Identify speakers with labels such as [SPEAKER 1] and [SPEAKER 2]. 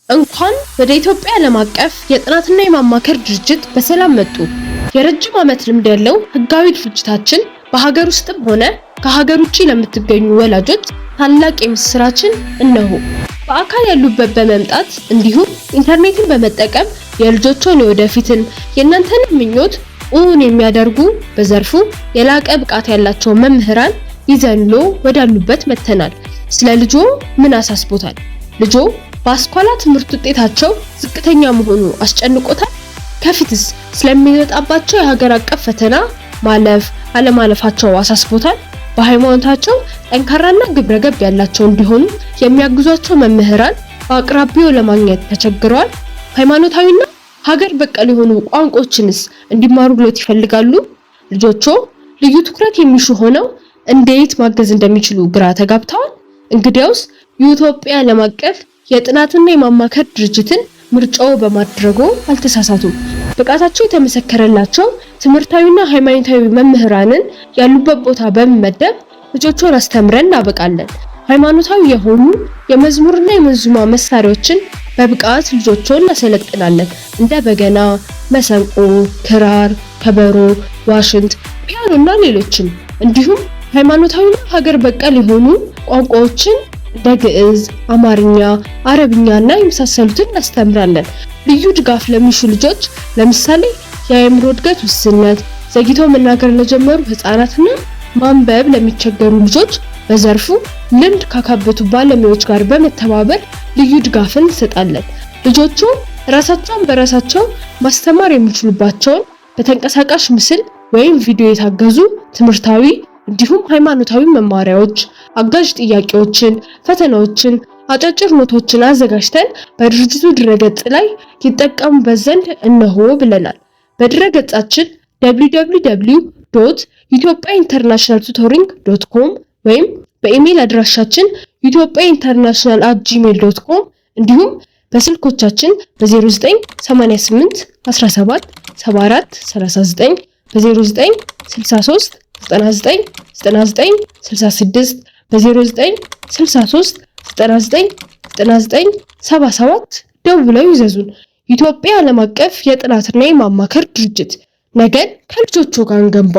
[SPEAKER 1] እንኳን ወደ ኢትዮጵያ ዓለም አቀፍ የጥናትና የማማከር ድርጅት በሰላም መጡ። የረጅም ዓመት ልምድ ያለው ህጋዊ ድርጅታችን በሀገር ውስጥም ሆነ ከሀገር ውጪ ለምትገኙ ወላጆች ታላቅ የምስራችን እነሆ። በአካል ያሉበት በመምጣት እንዲሁም ኢንተርኔትን በመጠቀም የልጆችን የወደፊትን የእናንተን ምኞት እውን የሚያደርጉ በዘርፉ የላቀ ብቃት ያላቸው መምህራን ይዘንሎ ወዳሉበት መተናል። ስለ ልጆ ምን አሳስቦታል? ልጆ በአስኳላ ትምህርት ውጤታቸው ዝቅተኛ መሆኑ አስጨንቆታል? ከፊትስ ስለሚመጣባቸው የሀገር አቀፍ ፈተና ማለፍ አለማለፋቸው አሳስቦታል? በሃይማኖታቸው ጠንካራና ግብረገብ ያላቸው እንዲሆኑ የሚያግዟቸው መምህራን በአቅራቢያው ለማግኘት ተቸግረዋል? ሃይማኖታዊና ሀገር በቀል የሆኑ ቋንቋዎችንስ እንዲማሩለት ይፈልጋሉ? ልጆቹ ልዩ ትኩረት የሚሹ ሆነው እንዴት ማገዝ እንደሚችሉ ግራ ተጋብተዋል? እንግዲያውስ የኢትዮጵያ ዓለም አቀፍ የጥናትና የማማከር ድርጅትን ምርጫው በማድረጉ አልተሳሳቱም። ብቃታቸው የተመሰከረላቸው ትምህርታዊና ሃይማኖታዊ መምህራንን ያሉበት ቦታ በመመደብ ልጆቹን አስተምረን እናበቃለን። ሃይማኖታዊ የሆኑ የመዝሙርና የመዝሙር መሳሪያዎችን በብቃት ልጆቹን እናሰለጥናለን። እንደ በገና፣ መሰንቆ፣ ክራር፣ ከበሮ፣ ዋሽንት፣ ፒያኖና ሌሎችም። እንዲሁም ሃይማኖታዊና ሀገር በቀል የሆኑ ቋንቋዎችን እንደ ግዕዝ፣ አማርኛ፣ አረብኛና የመሳሰሉትን እናስተምራለን። ልዩ ድጋፍ ለሚሹ ልጆች ለምሳሌ የአእምሮ እድገት ውስንነት፣ ዘግይተው መናገር ለጀመሩ ህፃናትና ማንበብ ለሚቸገሩ ልጆች በዘርፉ ልምድ ካካበቱ ባለሙያዎች ጋር በመተባበር ልዩ ድጋፍን እንሰጣለን። ልጆቹ ራሳቸውን በራሳቸው ማስተማር የሚችሉባቸውን በተንቀሳቃሽ ምስል ወይም ቪዲዮ የታገዙ ትምህርታዊ እንዲሁም ሃይማኖታዊ መማሪያዎች፣ አጋዥ ጥያቄዎችን፣ ፈተናዎችን፣ አጫጭር ኖቶችን አዘጋጅተን በድርጅቱ ድረገጽ ላይ ይጠቀሙበት ዘንድ እነሆ ብለናል። በድረገጻችን www.ethiopiainternationaltutoring.com ወይም በኢሜል አድራሻችን ethiopiainternational@gmail.com እንዲሁም በስልኮቻችን በ0988 17 74 39 በ0963 99 66 በ0963 99 77 ደውለው ይዘዙን። ኢትዮጵያ ዓለም አቀፍ የጥናትና የማማከር ድርጅት ነገን ከልጆቹ ጋር እንገንባ።